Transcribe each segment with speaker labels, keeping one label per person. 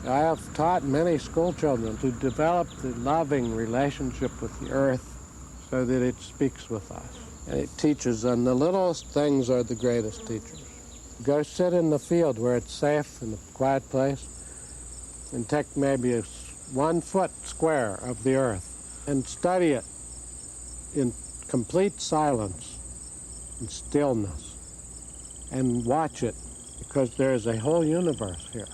Speaker 1: I have taught many school children to develop the loving relationship with the earth so that it speaks with us. And it teaches, and the littlest things are the greatest teachers. Go sit in the field where it's safe in a quiet place and take maybe a 1 foot square of the earth and study it in complete silence and stillness and watch it, because there is a whole universe here.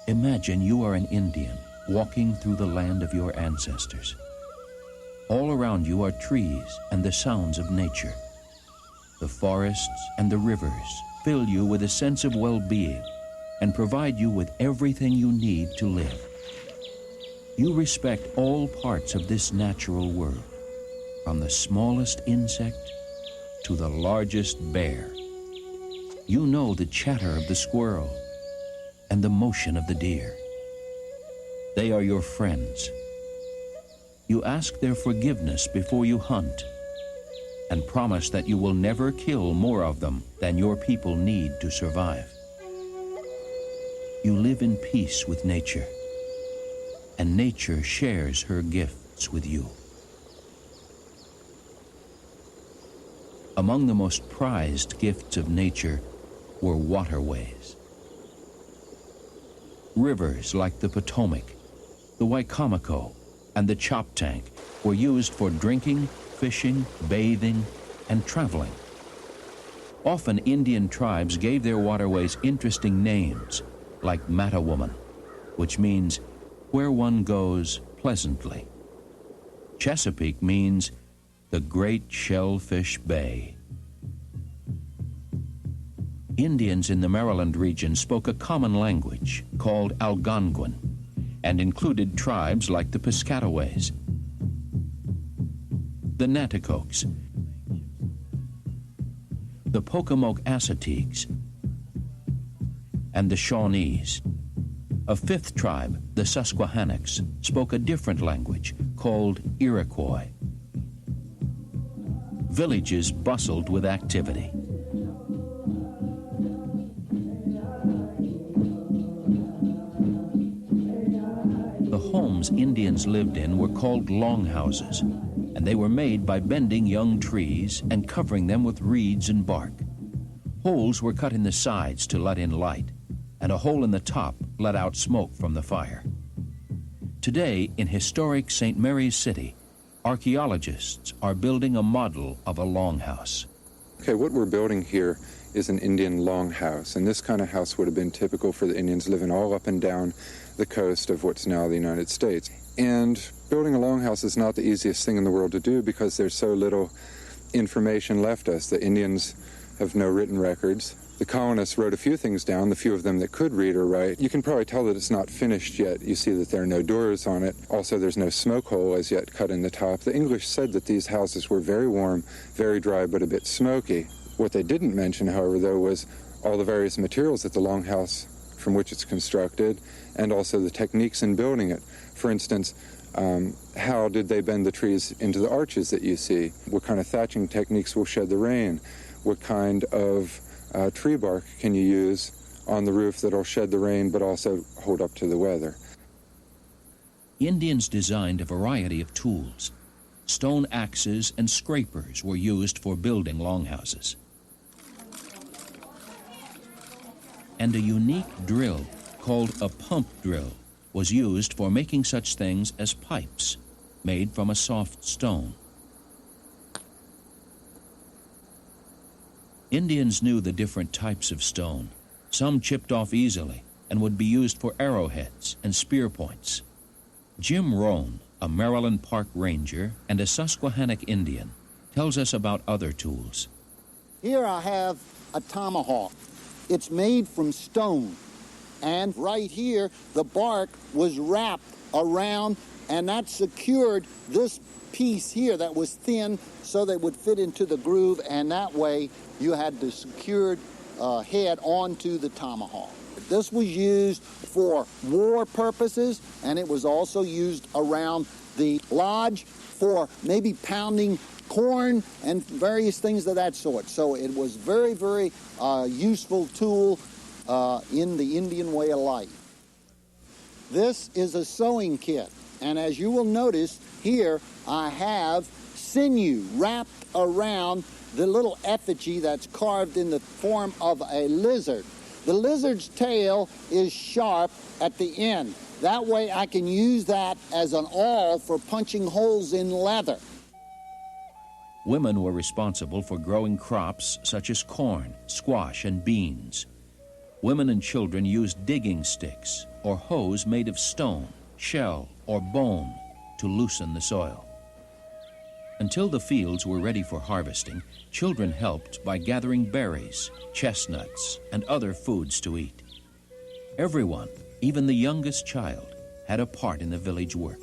Speaker 2: Imagine you are an Indian walking through the land of your ancestors. All around you are trees and the sounds of nature. The forests and the rivers fill you with a sense of well-being and provide you with everything you need to live. You respect all parts of this natural world, from the smallest insect to the largest bear. You know the chatter of the squirrel and the motion of the deer. They are your friends. You ask their forgiveness before you hunt and promise that you will never kill more of them than your people need to survive. You live in peace with nature, and nature shares her gifts with you. Among the most prized gifts of nature were waterways. Rivers like the Potomac, the Wicomico, and the Choptank were used for drinking, fishing, bathing, and traveling. Often Indian tribes gave their waterways interesting names, like Mattawoman, which means where one goes pleasantly. Chesapeake means the Great Shellfish Bay. Indians in the Maryland region spoke a common language called Algonquin and included tribes like the Piscataways, the Natticokes, the Pocomoke Assateagues, and the Shawnees. A fifth tribe, the Susquehannocks, spoke a different language called Iroquois. Villages bustled with activity. The homes Indians lived in were called longhouses, and they were made by bending young trees and covering them with reeds and bark. Holes were cut in the sides to let in light, and a hole in the top let out smoke from the fire. Today, in historic St. Mary's City, archaeologists are building a model of a longhouse.
Speaker 3: Okay, what we're building here is an Indian longhouse, and this kind of house would have been typical for the Indians living all up and down the coast of what's now the United States. And building a longhouse is not the easiest thing in the world to do because there's so little information left us. The Indians have no written records. The colonists wrote a few things down, the few of them that could read or write. You can probably tell that it's not finished yet. You see that there are no doors on it. Also, there's no smoke hole as yet cut in the top. The English said that these houses were very warm, very dry, but a bit smoky. What they didn't mention, however, though, was all the various materials that the longhouse from which it's constructed, and also the techniques in building it. For instance, how did they bend the trees into the arches that you see? What kind of thatching techniques will shed the rain? What kind of tree bark can you use on the roof that'll shed the rain but also hold up to the weather?
Speaker 2: Indians designed a variety of tools. Stone axes and scrapers were used for building longhouses. And a unique drill called a pump drill was used for making such things as pipes made from a soft stone. Indians knew the different types of stone. Some chipped off easily and would be used for arrowheads and spear points. Jim Rohn, a Maryland Park Ranger and a Susquehannock Indian, tells us about other tools.
Speaker 4: Here I have a tomahawk. It's made from stone. And right here, the bark was wrapped around, and that secured this piece here that was thin so that it would fit into the groove, and that way you had the secured head onto the tomahawk. This was used for war purposes, and it was also used around the lodge for maybe pounding corn and various things of that sort. So it was very, very useful tool in the Indian way of life. This is a sewing kit, and as you will notice here, I have sinew wrapped around the little effigy that's carved in the form of a lizard. The lizard's tail is sharp at the end. That way I can use that as an awl for punching holes in leather.
Speaker 2: Women were responsible for growing crops such as corn, squash, and beans. Women and children used digging sticks or hoes made of stone, shell, or bone to loosen the soil. Until the fields were ready for harvesting, children helped by gathering berries, chestnuts, and other foods to eat. Everyone, even the youngest child, had a part in the village work.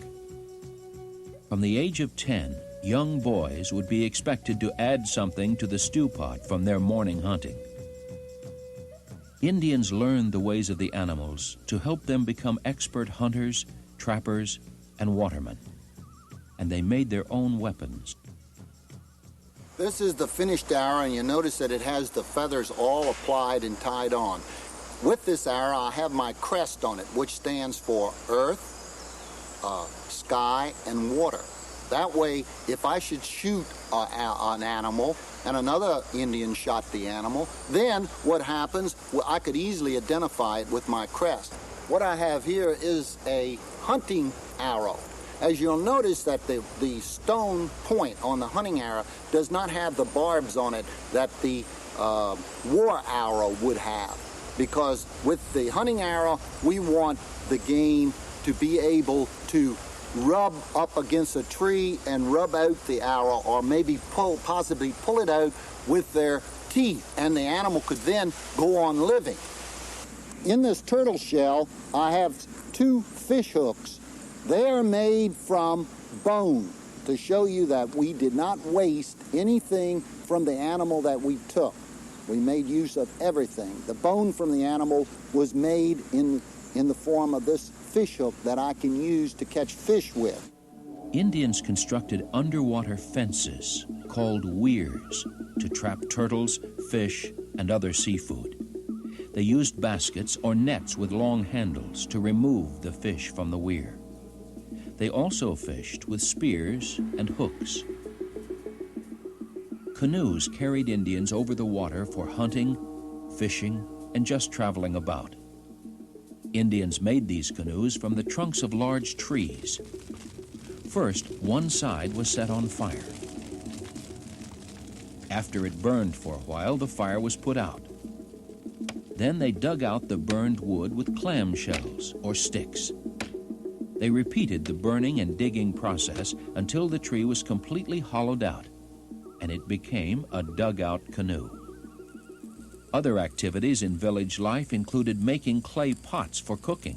Speaker 2: From the age of 10, young boys would be expected to add something to the stew pot from their morning hunting. Indians learned the ways of the animals to help them become expert hunters, trappers, and watermen. And they made their own weapons.
Speaker 4: This is the finished arrow, and you notice that it has the feathers all applied and tied on. With this arrow, I have my crest on it, which stands for earth, sky, and water. That way, if I should shoot an animal and another Indian shot the animal, then what happens, well, I could easily identify it with my crest. What I have here is a hunting arrow. As you'll notice that the stone point on the hunting arrow does not have the barbs on it that the war arrow would have. Because with the hunting arrow, we want the game to be able to rub up against a tree and rub out the arrow, or maybe possibly pull it out with their teeth, and the animal could then go on living. In this turtle shell, I have 2 fish hooks. They are made from bone to show you that we did not waste anything from the animal that we took. We made use of everything. The bone from the animal was made in the form of this fish hook that I can use to catch fish with.
Speaker 2: Indians constructed underwater fences called weirs to trap turtles, fish, and other seafood. They used baskets or nets with long handles to remove the fish from the weir. They also fished with spears and hooks. Canoes carried Indians over the water for hunting, fishing, and just traveling about. Indians made these canoes from the trunks of large trees. First, one side was set on fire. After it burned for a while, the fire was put out. Then they dug out the burned wood with clam shells or sticks. They repeated the burning and digging process until the tree was completely hollowed out, and it became a dugout canoe. Other activities in village life included making clay pots for cooking.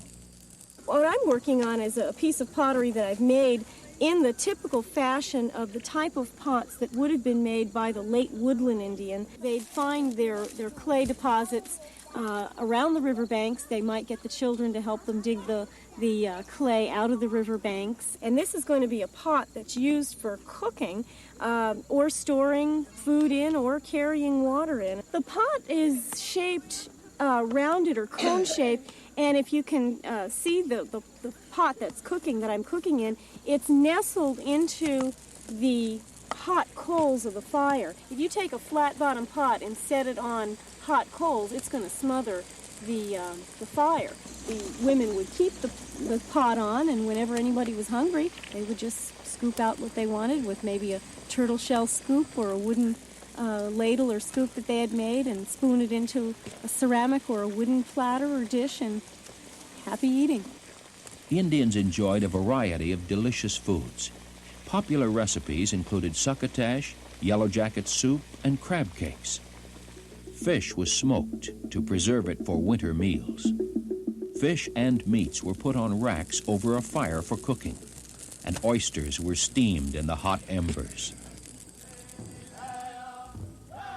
Speaker 5: What I'm working on is a piece of pottery that I've made in the typical fashion of the type of pots that would have been made by the late woodland Indian. They'd find their clay deposits around the riverbanks. They might get the children to help them dig the clay out of the riverbanks. And this is going to be a pot that's used for cooking or storing food in or carrying water in. The pot is shaped rounded or cone-shaped, and if you can see the pot that's cooking, that I'm cooking in, it's nestled into the hot coals of the fire. If you take a flat-bottom pot and set it on hot coals, it's going to smother the fire. The women would keep the pot on, and whenever anybody was hungry, they would just scoop out what they wanted with maybe a turtle shell scoop or a wooden ladle or scoop that they had made, and spoon it into a ceramic or a wooden platter or dish, and happy eating.
Speaker 2: Indians enjoyed a variety of delicious foods. Popular recipes included succotash, yellow jacket soup, and crab cakes. Fish was smoked to preserve it for winter meals. Fish and meats were put on racks over a fire for cooking, and oysters were steamed in the hot embers.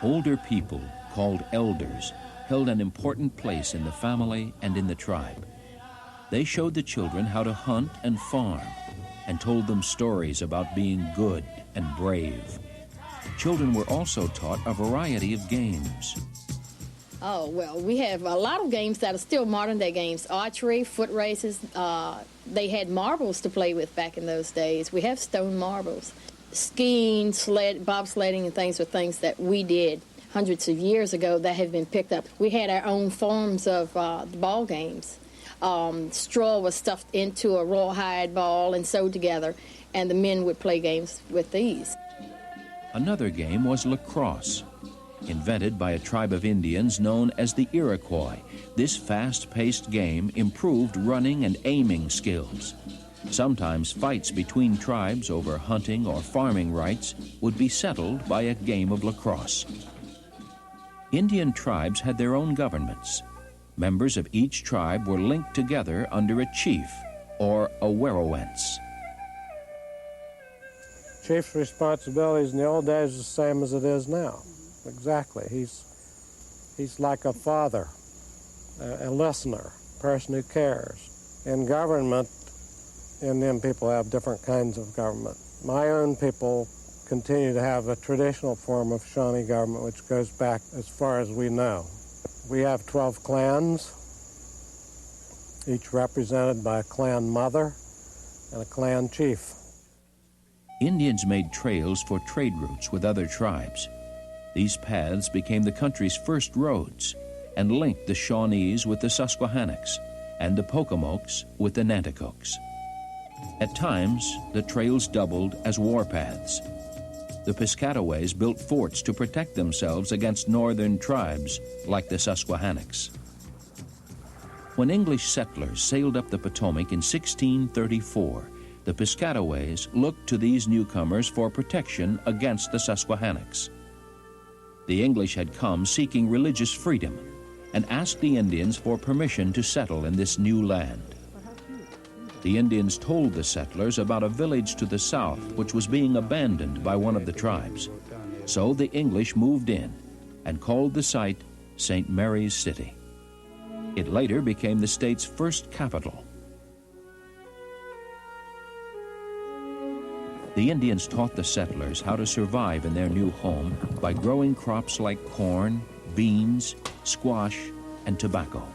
Speaker 2: Older people, called elders, held an important place in the family and in the tribe. They showed the children how to hunt and farm and told them stories about being good and brave. Children were also taught a variety of games.
Speaker 6: Oh, well, we have a lot of games that are still modern-day games. Archery, foot races. They had marbles to play with back in those days. We have stone marbles. Skiing, bobsledding, and things were things that we did hundreds of years ago that have been picked up. We had our own forms of ball games. Straw was stuffed into a rawhide ball and sewed together, and the men would play games with these.
Speaker 2: Another game was lacrosse. Invented by a tribe of Indians known as the Iroquois, this fast-paced game improved running and aiming skills. Sometimes fights between tribes over hunting or farming rights would be settled by a game of lacrosse. Indian tribes had their own governments. Members of each tribe were linked together under a chief, or a werowance.
Speaker 1: Chief's responsibilities in the old days are the same as it is now. Exactly. He's like a father, a listener, a person who cares. In government, Indian people have different kinds of government. My own people continue to have a traditional form of Shawnee government, which goes back as far as we know. We have 12 clans, each represented by a clan mother and a clan chief.
Speaker 2: Indians made trails for trade routes with other tribes. These paths became the country's first roads and linked the Shawnees with the Susquehannocks and the Pocomoks with the Nanticokes. At times, the trails doubled as warpaths. The Piscataways built forts to protect themselves against northern tribes like the Susquehannocks. When English settlers sailed up the Potomac in 1634, the Piscataways looked to these newcomers for protection against the Susquehannocks. The English had come seeking religious freedom and asked the Indians for permission to settle in this new land. The Indians told the settlers about a village to the south which was being abandoned by one of the tribes. So the English moved in and called the site St. Mary's City. It later became the state's first capital. The Indians taught the settlers how to survive in their new home by growing crops like corn, beans, squash, and tobacco.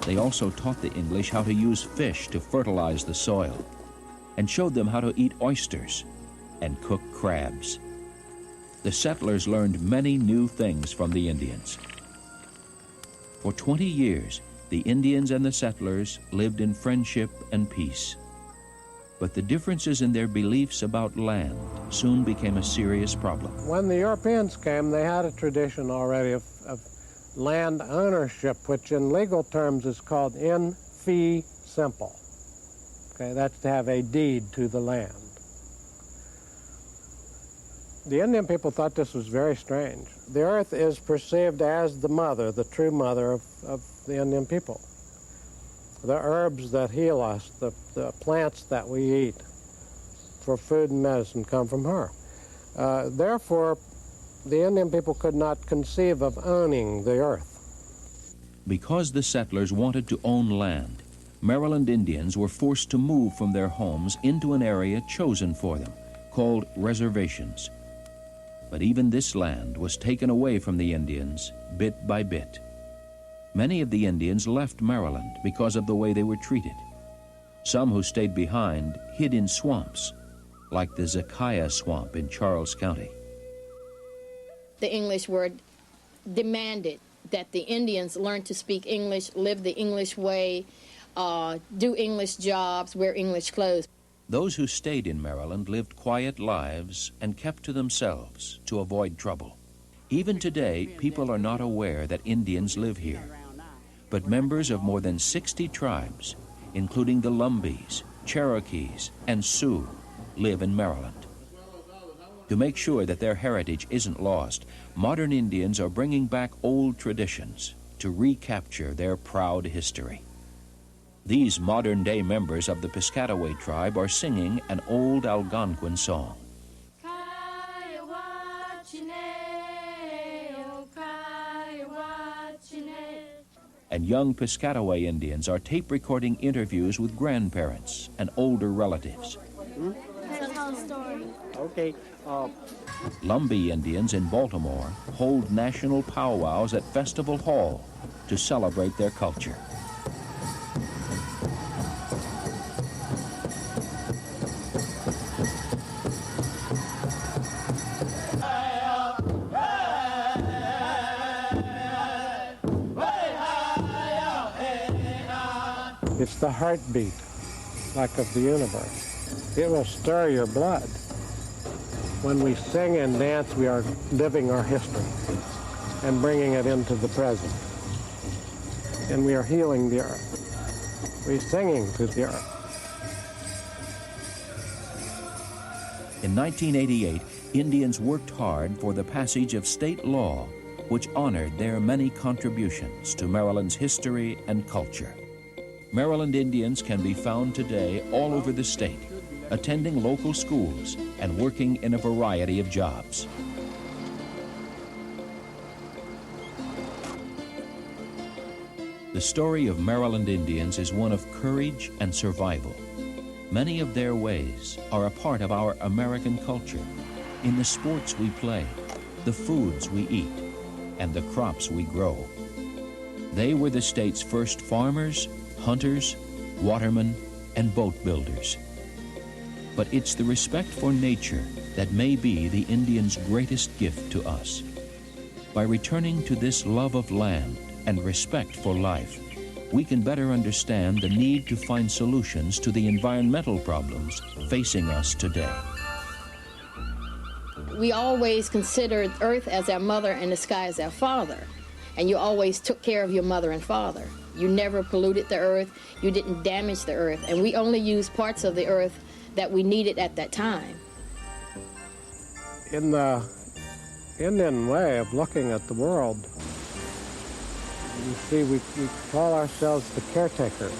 Speaker 2: They also taught the English how to use fish to fertilize the soil and showed them how to eat oysters and cook crabs. The settlers learned many new things from the Indians. For 20 years, the Indians and the settlers lived in friendship and peace. But the differences in their beliefs about land soon became a serious problem.
Speaker 1: When the Europeans came, they had a tradition already of land ownership, which in legal terms is called in fee simple. Okay, that's to have a deed to the land. The Indian people thought this was very strange. The earth is perceived as the mother, the true mother of the Indian people. The herbs that heal us, the plants that we eat for food and medicine come from her. Therefore, the Indian people could not conceive of owning the earth.
Speaker 2: Because the settlers wanted to own land, Maryland Indians were forced to move from their homes into an area chosen for them, called reservations. But even this land was taken away from the Indians bit by bit. Many of the Indians left Maryland because of the way they were treated. Some who stayed behind hid in swamps, like the Zakiah Swamp in Charles County.
Speaker 6: The English were demanded that the Indians learn to speak English, live the English way, do English jobs, wear English clothes.
Speaker 2: Those who stayed in Maryland lived quiet lives and kept to themselves to avoid trouble. Even today, people are not aware that Indians live here. But members of more than 60 tribes, including the Lumbees, Cherokees, and Sioux, live in Maryland. To make sure that their heritage isn't lost, modern Indians are bringing back old traditions to recapture their proud history. These modern-day members of the Piscataway tribe are singing an old Algonquin song. and young Piscataway Indians are tape recording interviews with grandparents and older relatives.
Speaker 5: Tell a story.
Speaker 7: Okay.
Speaker 2: Lumbee Indians in Baltimore hold national powwows at Festival Hall to celebrate their culture.
Speaker 1: It's the heartbeat, like of the universe. It will stir your blood. When we sing and dance, we are living our history and bringing it into the present. And we are healing the earth. We're singing to the earth.
Speaker 2: In 1988, Indians worked hard for the passage of state law, which honored their many contributions to Maryland's history and culture. Maryland Indians can be found today all over the state, attending local schools and working in a variety of jobs. The story of Maryland Indians is one of courage and survival. Many of their ways are a part of our American culture, in the sports we play, the foods we eat, and the crops we grow. They were the state's first farmers, hunters, watermen, and boat builders. But it's the respect for nature that may be the Indians' greatest gift to us. By returning to this love of land and respect for life, we can better understand the need to find solutions to the environmental problems facing us today.
Speaker 6: We always considered Earth as our mother and the sky as our father. And you always took care of your mother and father. You never polluted the earth. You didn't damage the earth. And we only used parts of the earth that we needed at that time.
Speaker 1: In the Indian way of looking at the world, you see, we call ourselves the caretakers.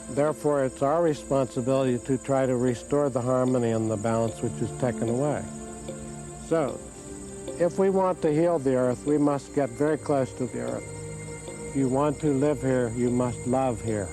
Speaker 1: Therefore, it's our responsibility to try to restore the harmony and the balance which is taken away. So, if we want to heal the earth, we must get very close to the earth. If you want to live here, you must love here.